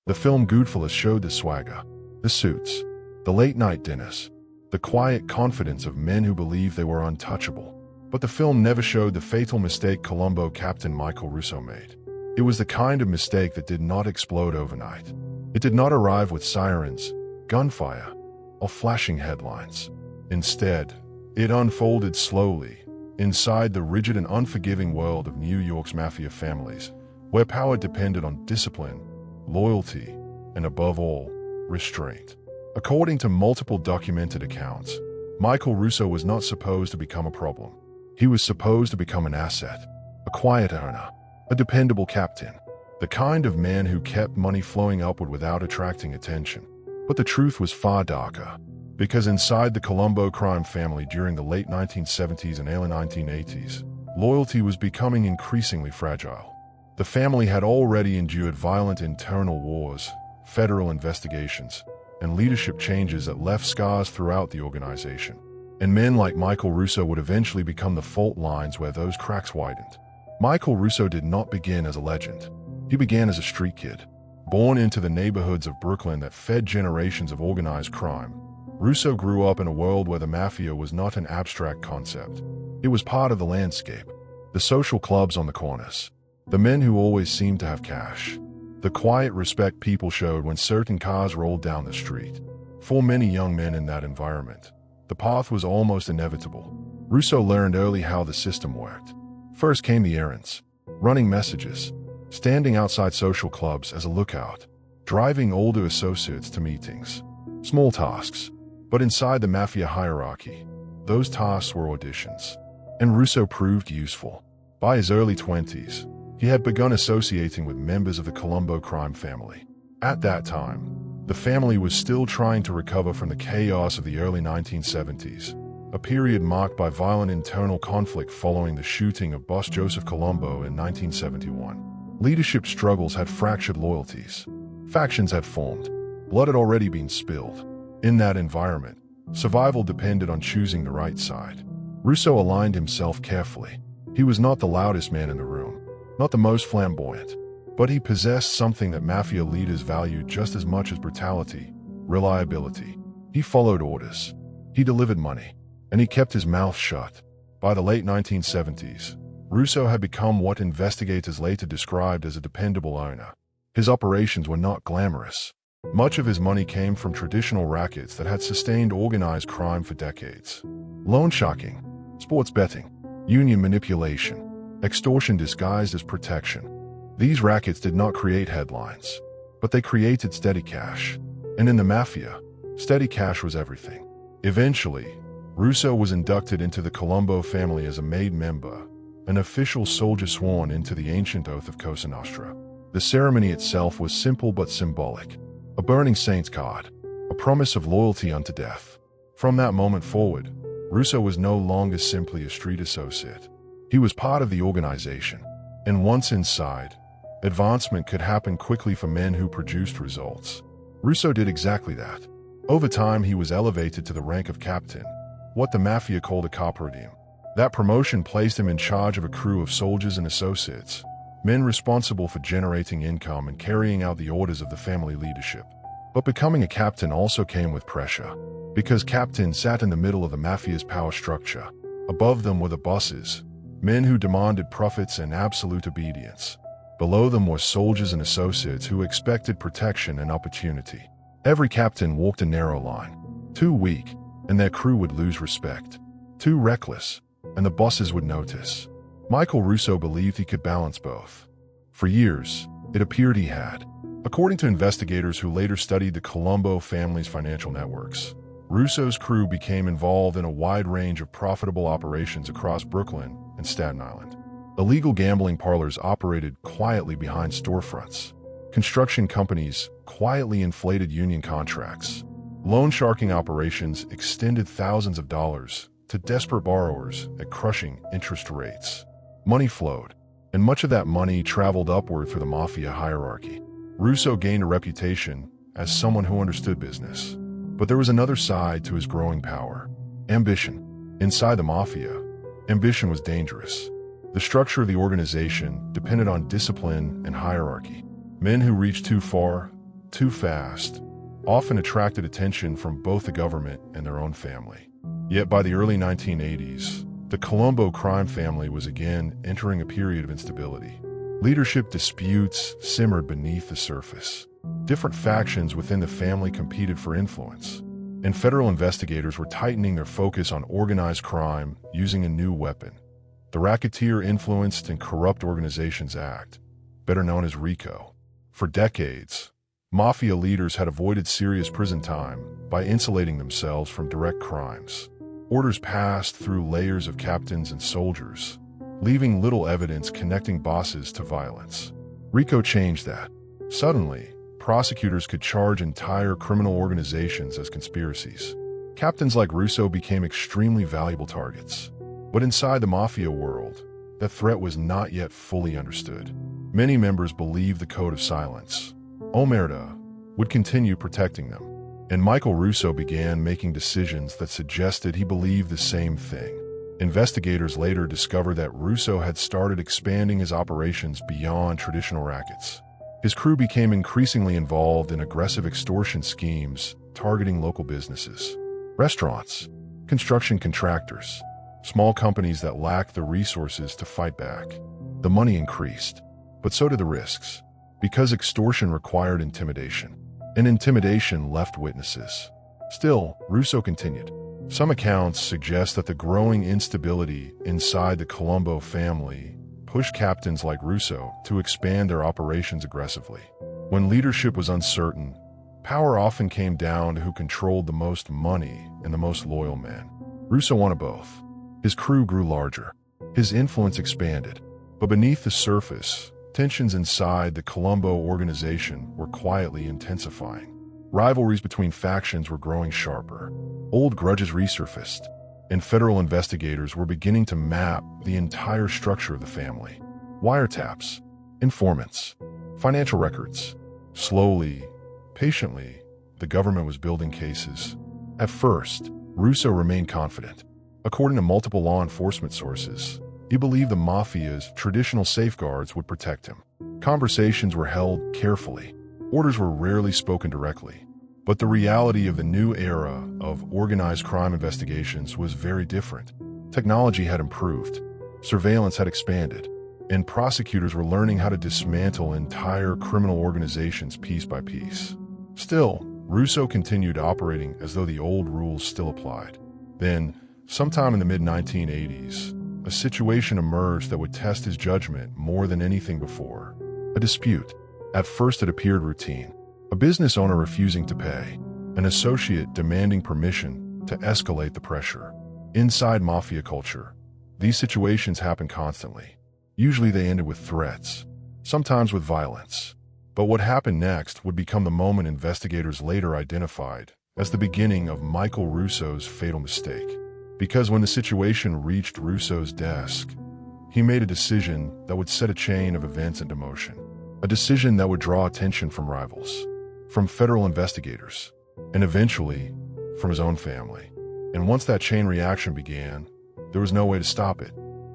The film Goodfellas showed the swagger, the suits, the late-night dinners, the quiet confidence of men who believed they were untouchable. But the film never showed the fatal mistake Colombo captain Michael Russo made. It was the kind of mistake that did not explode overnight. It did not arrive with sirens, gunfire, or flashing headlines. Instead, it unfolded slowly, inside the rigid and unforgiving world of New York's mafia families, where power depended on discipline, loyalty, and above all, restraint. According to multiple documented accounts, Michael Russo was not supposed to become a problem. He was supposed to become an asset, a quiet earner, a dependable captain, the kind of man who kept money flowing upward without attracting attention. But the truth was far darker, because inside the Colombo crime family during the late 1970s and early 1980s, loyalty was becoming increasingly fragile. The family had already endured violent internal wars, federal investigations, and leadership changes that left scars throughout the organization. And men like Michael Russo would eventually become the fault lines where those cracks widened. Michael Russo did not begin as a legend. He began as a street kid, born into the neighborhoods of Brooklyn that fed generations of organized crime. Russo grew up in a world where the mafia was not an abstract concept. It was part of the landscape. The social clubs on the corners, the men who always seemed to have cash, the quiet respect people showed when certain cars rolled down the street. For many young men in that environment, the path was almost inevitable. Russo learned early how the system worked. First came the errands, running messages, standing outside social clubs as a lookout, driving older associates to meetings. Small tasks, but inside the mafia hierarchy, those tasks were auditions. And Russo proved useful. By his early 20s, he had begun associating with members of the Colombo crime family. At that time, the family was still trying to recover from the chaos of the early 1970s, a period marked by violent internal conflict following the shooting of boss Joseph Colombo in 1971. Leadership struggles had fractured loyalties. Factions had formed. Blood had already been spilled. In that environment, survival depended on choosing the right side. Russo aligned himself carefully. He was not the loudest man in the room, not the most flamboyant, but he possessed something that mafia leaders valued just as much as brutality: reliability. He followed orders. He delivered money. And he kept his mouth shut. By the late 1970s, Russo had become what investigators later described as a dependable owner. His operations were not glamorous. Much of his money came from traditional rackets that had sustained organized crime for decades. Loan sharking, sports betting, union manipulation, extortion disguised as protection. These rackets did not create headlines, but they created steady cash. And in the mafia, steady cash was everything. Eventually, Russo was inducted into the Colombo family as a made member, an official soldier sworn into the ancient oath of Cosa Nostra. The ceremony itself was simple but symbolic. A burning saint's card, a promise of loyalty unto death. From that moment forward, Russo was no longer simply a street associate. He was part of the organization. And once inside, advancement could happen quickly for men who produced results. Russo did exactly that. Over time, he was elevated to the rank of captain, what the mafia called a capo diem. That promotion placed him in charge of a crew of soldiers and associates, men responsible for generating income and carrying out the orders of the family leadership. But becoming a captain also came with pressure, because captains sat in the middle of the mafia's power structure. Above them were the bosses, men who demanded profits and absolute obedience. Below them were soldiers and associates who expected protection and opportunity. Every captain walked a narrow line. Too weak, and their crew would lose respect. Too reckless, and the bosses would notice. Michael Russo believed he could balance both. For years, it appeared he had. According to investigators who later studied the Colombo family's financial networks, Russo's crew became involved in a wide range of profitable operations across Brooklyn and Staten Island. Illegal gambling parlors operated quietly behind storefronts. Construction companies quietly inflated union contracts. Loan sharking operations extended thousands of dollars to desperate borrowers at crushing interest rates. Money flowed, and much of that money traveled upward through the mafia hierarchy. Russo gained a reputation as someone who understood business. But there was another side to his growing power: ambition. Inside the mafia, ambition was dangerous. The structure of the organization depended on discipline and hierarchy. Men who reached too far too fast, often attracted attention from both the government and their own family. Yet by the early 1980s, the Colombo crime family was again entering a period of instability. Leadership disputes simmered beneath the surface. Different factions within the family competed for influence, and federal investigators were tightening their focus on organized crime using a new weapon, the Racketeer-Influenced and Corrupt Organizations Act, better known as RICO. For decades, mafia leaders had avoided serious prison time by insulating themselves from direct crimes. Orders passed through layers of captains and soldiers, leaving little evidence connecting bosses to violence. RICO changed that. Suddenly, prosecutors could charge entire criminal organizations as conspiracies. Captains like Russo became extremely valuable targets. But inside the mafia world, that threat was not yet fully understood. Many members believed the code of silence, Omerta, would continue protecting them. And Michael Russo began making decisions that suggested he believed the same thing. Investigators later discovered that Russo had started expanding his operations beyond traditional rackets. His crew became increasingly involved in aggressive extortion schemes targeting local businesses, restaurants, construction contractors, small companies that lacked the resources to fight back. The money increased, but so did the risks, because extortion required intimidation, and intimidation left witnesses. Still, Russo continued. Some accounts suggest that the growing instability inside the Colombo family pushed captains like Russo to expand their operations aggressively. When leadership was uncertain, power often came down to who controlled the most money and the most loyal men. Russo wanted both. His crew grew larger. His influence expanded. But beneath the surface, tensions inside the Colombo organization were quietly intensifying. Rivalries between factions were growing sharper. Old grudges resurfaced, and federal investigators were beginning to map the entire structure of the family. Wiretaps, informants, financial records. Slowly, patiently, the government was building cases. At first, Russo remained confident. According to multiple law enforcement sources, he believed the mafia's traditional safeguards would protect him. Conversations were held carefully. Orders were rarely spoken directly. But the reality of the new era of organized crime investigations was very different. Technology had improved, surveillance had expanded, and prosecutors were learning how to dismantle entire criminal organizations piece by piece. Still, Russo continued operating as though the old rules still applied. Then, sometime in the mid-1980s, a situation emerged that would test his judgment more than anything before. A dispute. At first it appeared routine. A business owner refusing to pay, an associate demanding permission to escalate the pressure. Inside mafia culture, these situations happen constantly. Usually they ended with threats, sometimes with violence. But what happened next would become the moment investigators later identified as the beginning of Michael Russo's fatal mistake. Because when the situation reached Russo's desk, he made a decision that would set a chain of events into motion. A decision that would draw attention from rivals, from federal investigators, and eventually from his own family. And once that chain reaction began, there was no way to stop it.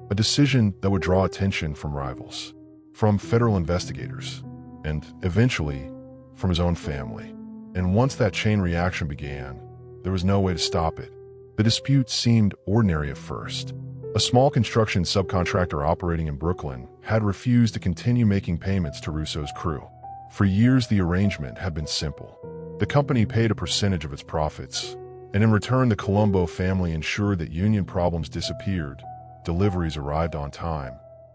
A decision that would draw attention from rivals, from federal investigators, and eventually from his own family. And once that chain reaction began, there was no way to stop it. The dispute seemed ordinary at first. A small construction subcontractor operating in Brooklyn had refused to continue making payments to Russo's crew. For years, the arrangement had been simple. The company paid a percentage of its profits, and in return, the Colombo family ensured that union problems disappeared, deliveries arrived on time,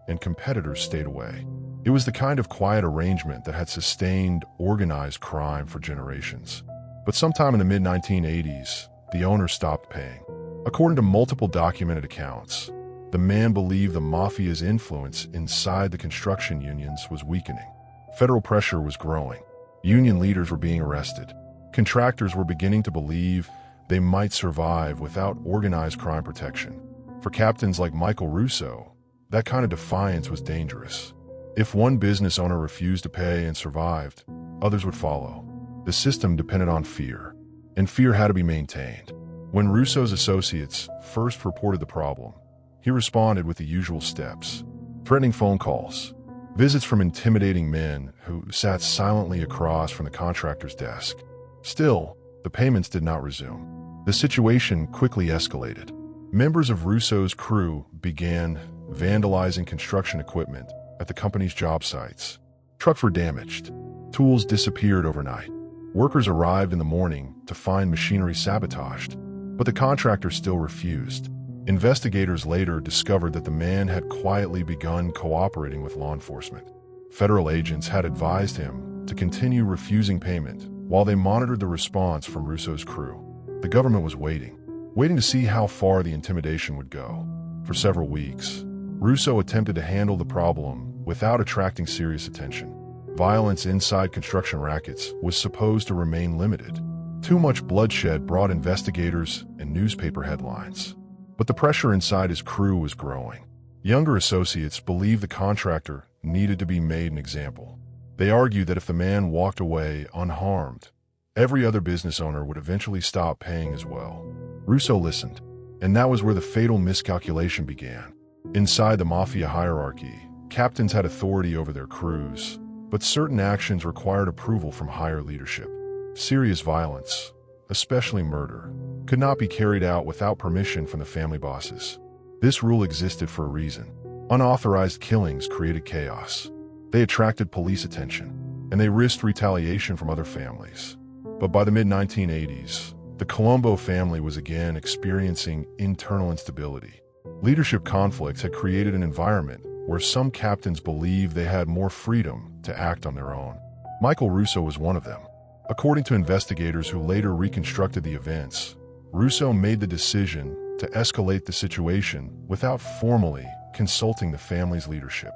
and competitors stayed away. It was the kind of quiet arrangement that had sustained organized crime for generations. But sometime in the mid-1980s, the owner stopped paying. According to multiple documented accounts, the man believed the mafia's influence inside the construction unions was weakening. Federal pressure was growing. Union leaders were being arrested. Contractors were beginning to believe they might survive without organized crime protection. For captains like Michael Russo, that kind of defiance was dangerous. If one business owner refused to pay and survived, others would follow. The system depended on fear, and fear had to be maintained. When Russo's associates first reported the problem, he responded with the usual steps: threatening phone calls, Visits from intimidating men who sat silently across from the contractor's desk. Still, the payments did not resume. The situation quickly escalated. Members of Russo's crew began vandalizing construction equipment at the company's job sites. Trucks were damaged. Tools disappeared overnight. Workers arrived in the morning to find machinery sabotaged, but the contractor still refused. Investigators later discovered that the man had quietly begun cooperating with law enforcement. Federal agents had advised him to continue refusing payment while they monitored the response from Russo's crew. The government was waiting to see how far the intimidation would go. For several weeks, Russo attempted to handle the problem without attracting serious attention. Violence inside construction rackets was supposed to remain limited. Too much bloodshed brought investigators and newspaper headlines. But the pressure inside his crew was growing. Younger associates believed the contractor needed to be made an example. They argued that if the man walked away unharmed, every other business owner would eventually stop paying as well. Russo listened, and that was where the fatal miscalculation began. Inside the MAFIA hierarchy, captains had authority over their crews, but certain actions required approval from higher leadership. Serious violence, especially murder, could not be carried out without permission from the family bosses. This rule existed for a reason. Unauthorized killings created chaos. They attracted police attention, and they risked retaliation from other families. But by the mid-1980s, the Colombo family was again experiencing internal instability. Leadership conflicts had created an environment where some captains believed they had more freedom to act on their own. Michael Russo was one of them. According to investigators who later reconstructed the events, Russo made the decision to escalate the situation without formally consulting the family's leadership.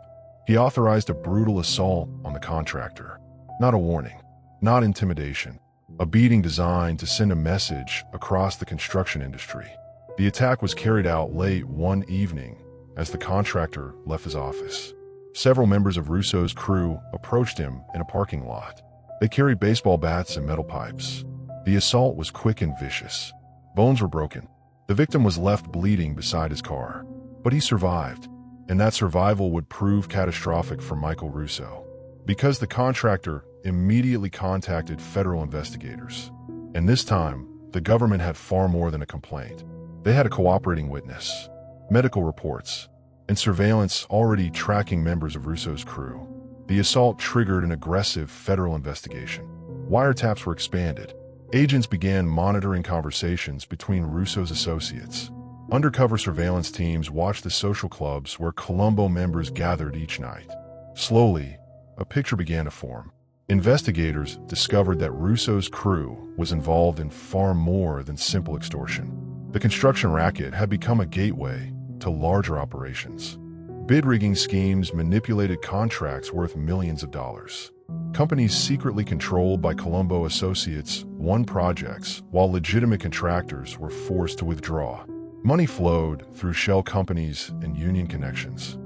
He authorized a brutal assault on the contractor. Not a warning, not intimidation, a beating designed to send a message across the construction industry. The attack was carried out late one evening as the contractor left his office. Several members of Russo's crew approached him in a parking lot. They carried baseball bats and metal pipes. The assault was quick and vicious. Bones were broken. The victim was left bleeding beside his car. But he survived, and that survival would prove catastrophic for Michael Russo, because the contractor immediately contacted federal investigators. And this time, the government had far more than a complaint. They had a cooperating witness, medical reports, and surveillance already tracking members of Russo's crew. The assault triggered an aggressive federal investigation. Wiretaps were expanded. Agents began monitoring conversations between Russo's associates. Undercover surveillance teams watched the social clubs where Colombo members gathered each night. Slowly, a picture began to form. Investigators discovered that Russo's crew was involved in far more than simple extortion. The construction racket had become a gateway to larger operations. Bid rigging schemes manipulated contracts worth millions of dollars. Companies secretly controlled by Colombo associates won projects, while legitimate contractors were forced to withdraw. Money flowed through shell companies and union connections.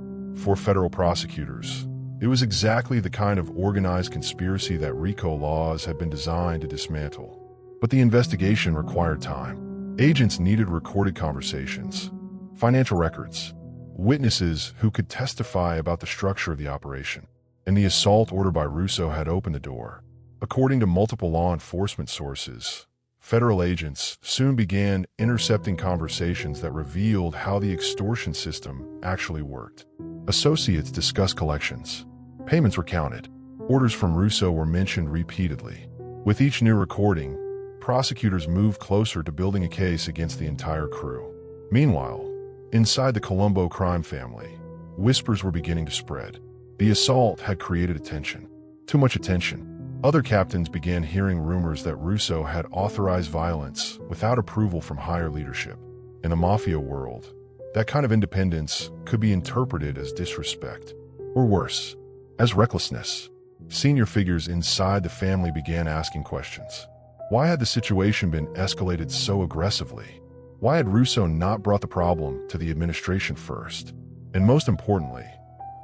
For federal prosecutors, it was exactly the kind of organized conspiracy that RICO laws had been designed to dismantle. But the investigation required time. Agents needed recorded conversations, financial records, witnesses who could testify about the structure of the operation. And the assault order by Russo had opened the door. According to multiple law enforcement sources, federal agents soon began intercepting conversations that revealed how the extortion system actually worked. Associates discussed collections. Payments were counted. Orders from Russo were mentioned repeatedly. With each new recording, prosecutors moved closer to building a case against the entire crew. Meanwhile, inside the Colombo crime family, whispers were beginning to spread. The assault had created attention. Too much attention. Other captains began hearing rumors that Russo had authorized violence without approval from higher leadership. In the mafia world, that kind of independence could be interpreted as disrespect, or worse, as recklessness. Senior figures inside the family began asking questions. Why had the situation been escalated so aggressively? Why had Russo not brought the problem to the administration first? And most importantly,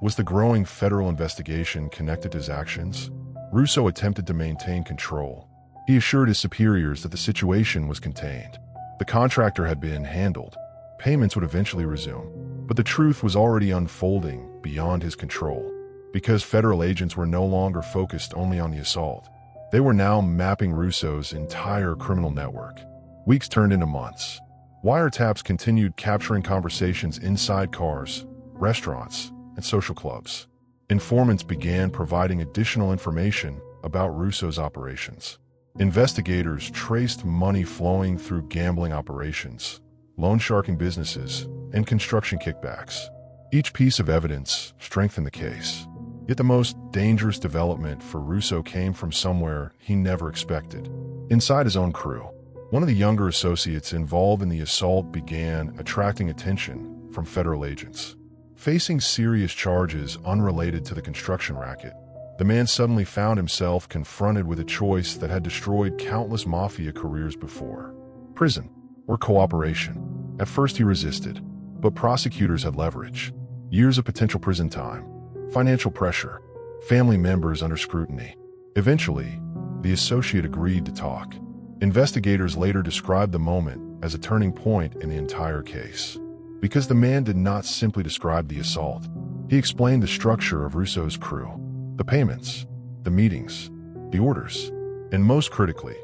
was the growing federal investigation connected to his actions? Russo attempted to maintain control. He assured his superiors that the situation was contained. The contractor had been handled. Payments would eventually resume. But the truth was already unfolding beyond his control. because federal agents were no longer focused only on the assault. They were now mapping Russo's entire criminal network. Weeks turned into months. Wiretaps continued capturing conversations inside cars, restaurants, and social clubs. Informants began providing additional information about Russo's operations. Investigators traced money flowing through gambling operations, loan sharking businesses, and construction kickbacks. Each piece of evidence strengthened the case. Yet the most dangerous development for Russo came from somewhere he never expected. Inside his own crew, one of the younger associates involved in the assault began attracting attention from federal agents. Facing serious charges unrelated to the construction racket, the man suddenly found himself confronted with a choice that had destroyed countless mafia careers before: prison or cooperation. At first he resisted, but prosecutors had leverage. Years of potential prison time, financial pressure, family members under scrutiny. Eventually, the associate agreed to talk. Investigators later described the moment as a turning point in the entire case. Because the man did not simply describe the assault, he explained the structure of Russo's crew, the payments, the meetings, the orders, and most critically,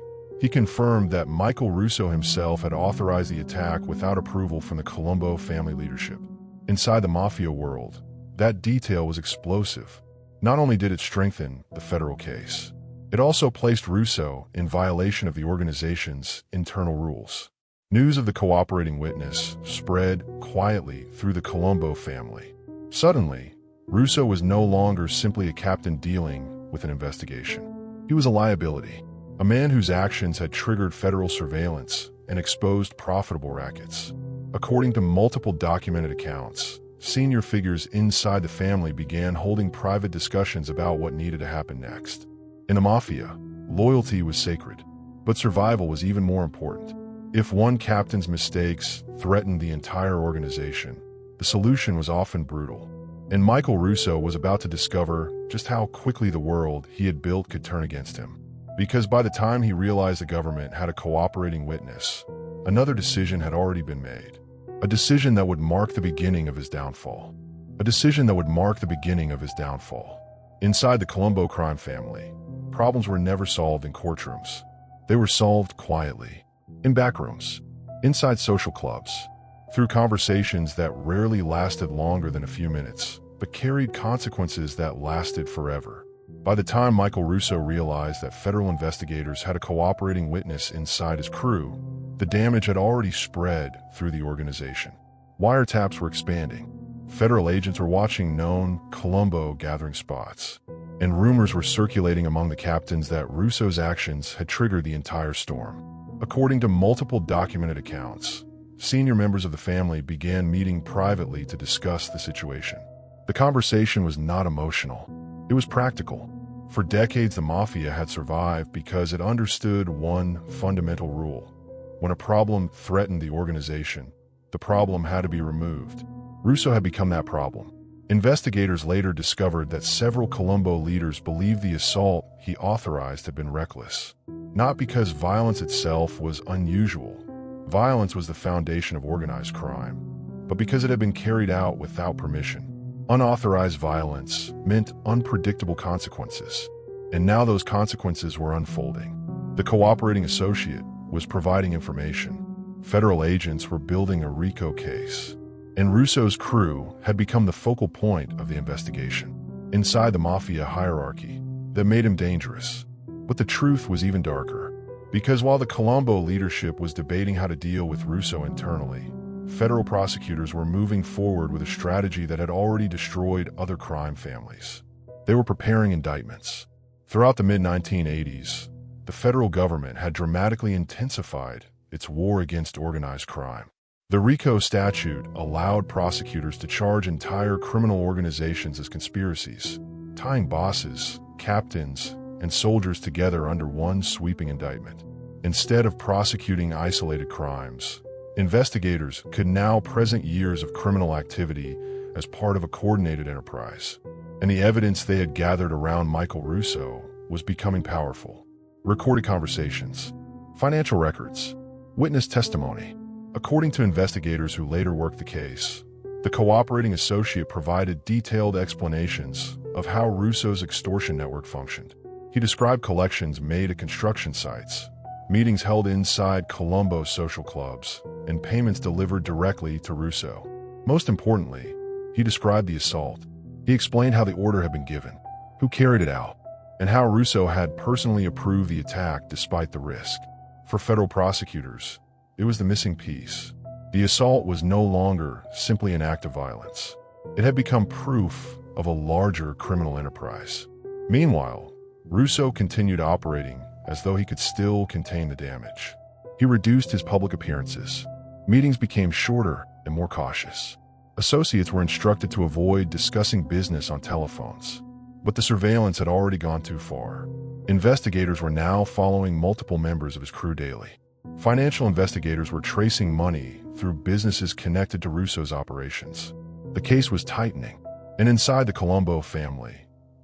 he confirmed that Michael Russo himself had authorized the attack without approval from the Colombo family leadership. Inside the mafia world, that detail was explosive. Not only did it strengthen the federal case, it also placed Russo in violation of the organization's internal rules. News of the cooperating witness spread quietly through the Colombo family. Suddenly, Russo was no longer simply a captain dealing with an investigation. He was a liability, a man whose actions had triggered federal surveillance and exposed profitable rackets. According to multiple documented accounts, senior figures inside the family began holding private discussions about what needed to happen next. In the mafia, loyalty was sacred, but survival was even more important. If one captain's mistakes threatened the entire organization, the solution was often brutal. And Michael Russo was about to discover just how quickly the world he had built could turn against him. Because by the time he realized the government had a cooperating witness, another decision had already been made. A decision that would mark the beginning of his downfall. A decision that would mark the beginning of his downfall. Inside the Colombo crime family, problems were never solved in courtrooms. They were solved quietly, in backrooms, inside social clubs, through conversations that rarely lasted longer than a few minutes, but carried consequences that lasted forever. By the time Michael Russo realized that federal investigators had a cooperating witness inside his crew, the damage had already spread through the organization. Wiretaps were expanding. Federal agents were watching known Colombo gathering spots, and rumors were circulating among the captains that Russo's actions had triggered the entire storm. According to multiple documented accounts, senior members of the family began meeting privately to discuss the situation. The conversation was not emotional. It was practical. For decades, the mafia had survived because it understood one fundamental rule. When a problem threatened the organization, the problem had to be removed. Russo had become that problem. Investigators later discovered that several Colombo leaders believed the assault he authorized had been reckless. Not because violence itself was unusual. Violence was the foundation of organized crime, but because it had been carried out without permission. Unauthorized violence meant unpredictable consequences, and now those consequences were unfolding. The cooperating associate was providing information. Federal agents were building a RICO case, and Russo's crew had become the focal point of the investigation. Inside the mafia hierarchy, that made him dangerous. But the truth was even darker. Because while the Colombo leadership was debating how to deal with Russo internally, federal prosecutors were moving forward with a strategy that had already destroyed other crime families. They were preparing indictments. Throughout the mid-1980s, the federal government had dramatically intensified its war against organized crime. The RICO statute allowed prosecutors to charge entire criminal organizations as conspiracies, tying bosses, captains, and soldiers together under one sweeping indictment. Instead of prosecuting isolated crimes, investigators could now present years of criminal activity as part of a coordinated enterprise. And the evidence they had gathered around Michael Russo was becoming powerful. Recorded conversations, financial records, witness testimony. According to investigators who later worked the case, the cooperating associate provided detailed explanations of how Russo's extortion network functioned. He described collections made at construction sites, meetings held inside Colombo social clubs, and payments delivered directly to Russo. Most importantly, he described the assault. He explained how the order had been given, who carried it out, and how Russo had personally approved the attack despite the risk. For federal prosecutors, it was the missing piece. The assault was no longer simply an act of violence. It had become proof of a larger criminal enterprise. Meanwhile, Russo continued operating as though he could still contain the damage. He reduced his public appearances. Meetings became shorter and more cautious. Associates were instructed to avoid discussing business on telephones. But the surveillance had already gone too far. Investigators were now following multiple members of his crew daily. Financial investigators were tracing money through businesses connected to Russo's operations. The case was tightening, and inside the Colombo family,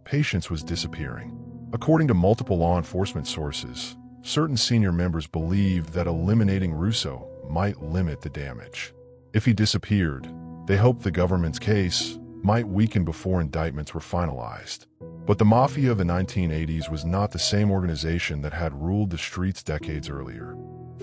patience was disappearing. According to multiple law enforcement sources, certain senior members believed that eliminating Russo might limit the damage. If he disappeared, they hoped the government's case might weaken before indictments were finalized. But the Mafia of the 1980s was not the same organization that had ruled the streets decades earlier.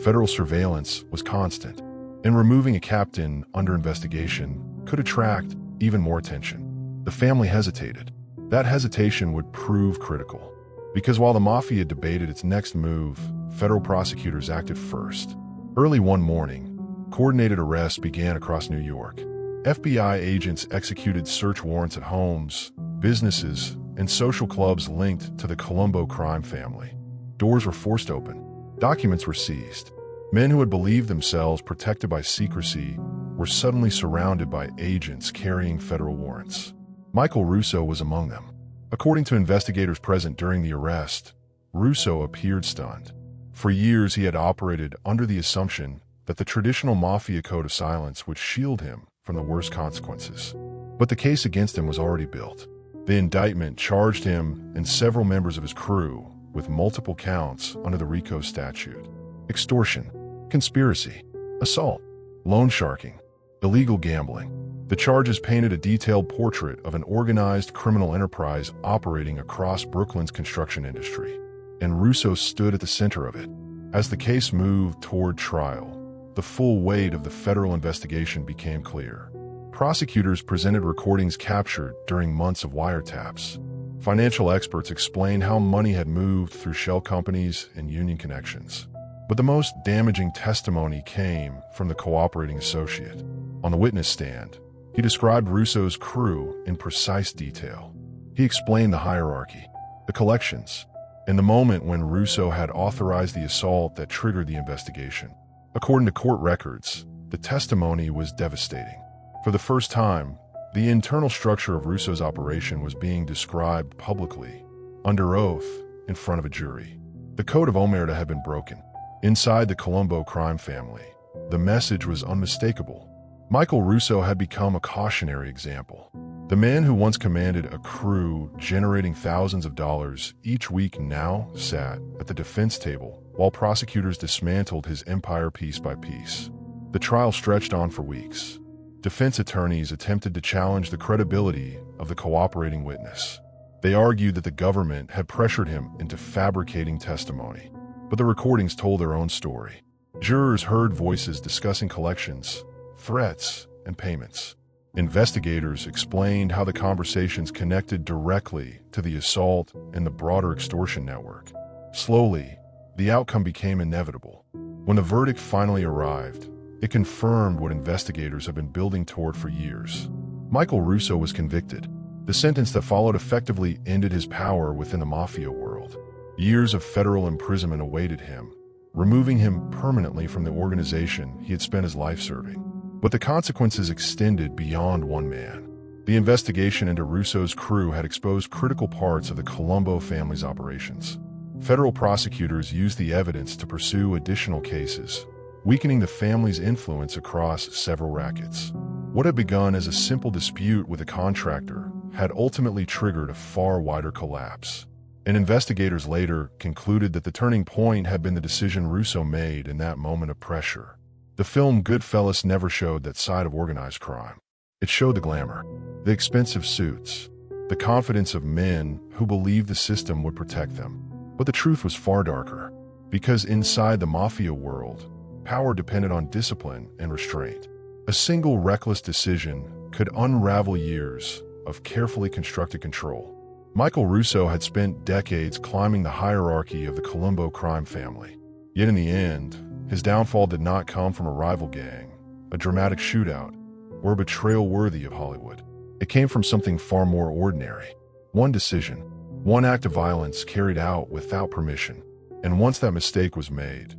Federal surveillance was constant, and removing a captain under investigation could attract even more attention. The family hesitated. That hesitation would prove critical, because while the Mafia debated its next move, federal prosecutors acted first. Early one morning, coordinated arrests began across New York. FBI agents executed search warrants at homes, businesses, and social clubs linked to the Colombo crime family. Doors were forced open. Documents were seized. Men who had believed themselves protected by secrecy were suddenly surrounded by agents carrying federal warrants. Michael Russo was among them. According to investigators present during the arrest, Russo appeared stunned. For years, he had operated under the assumption that the traditional Mafia code of silence would shield him from the worst consequences. But the case against him was already built. The indictment charged him and several members of his crew with multiple counts under the RICO statute: extortion, conspiracy, assault, loan sharking, illegal gambling. The charges painted a detailed portrait of an organized criminal enterprise operating across Brooklyn's construction industry, and Russo stood at the center of it. As the case moved toward trial, the full weight of the federal investigation became clear. Prosecutors presented recordings captured during months of wiretaps. Financial experts explained how money had moved through shell companies and union connections. But the most damaging testimony came from the cooperating associate. On the witness stand, he described Russo's crew in precise detail. He explained the hierarchy, the collections, and the moment when Russo had authorized the assault that triggered the investigation. According to court records, the testimony was devastating. For the first time, the internal structure of Russo's operation was being described publicly, under oath, in front of a jury. The code of omerta had been broken. Inside the Colombo crime family, the message was unmistakable. Michael Russo had become a cautionary example. The man who once commanded a crew generating thousands of dollars each week now sat at the defense table while prosecutors dismantled his empire piece by piece. The trial stretched on for weeks. Defense attorneys attempted to challenge the credibility of the cooperating witness. They argued that the government had pressured him into fabricating testimony, but the recordings told their own story. Jurors heard voices discussing collections, threats, and payments. Investigators explained how the conversations connected directly to the assault and the broader extortion network. Slowly, the outcome became inevitable. When the verdict finally arrived, it confirmed what investigators have been building toward for years. Michael Russo was convicted. The sentence that followed effectively ended his power within the Mafia world. Years of federal imprisonment awaited him, removing him permanently from the organization he had spent his life serving. But the consequences extended beyond one man. The investigation into Russo's crew had exposed critical parts of the Colombo family's operations. Federal prosecutors used the evidence to pursue additional cases, weakening the family's influence across several rackets. What had begun as a simple dispute with a contractor had ultimately triggered a far wider collapse. And investigators later concluded that the turning point had been the decision Russo made in that moment of pressure. The film Goodfellas never showed that side of organized crime. It showed the glamour, the expensive suits, the confidence of men who believed the system would protect them. But the truth was far darker, because inside the mafia world, power depended on discipline and restraint. A single reckless decision could unravel years of carefully constructed control. Michael Russo had spent decades climbing the hierarchy of the Colombo crime family. Yet in the end, his downfall did not come from a rival gang, a dramatic shootout, or a betrayal worthy of Hollywood. It came from something far more ordinary. One decision, one act of violence carried out without permission. And once that mistake was made,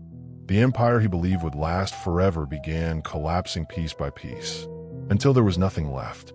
the empire he believed would last forever began collapsing piece by piece, until there was nothing left.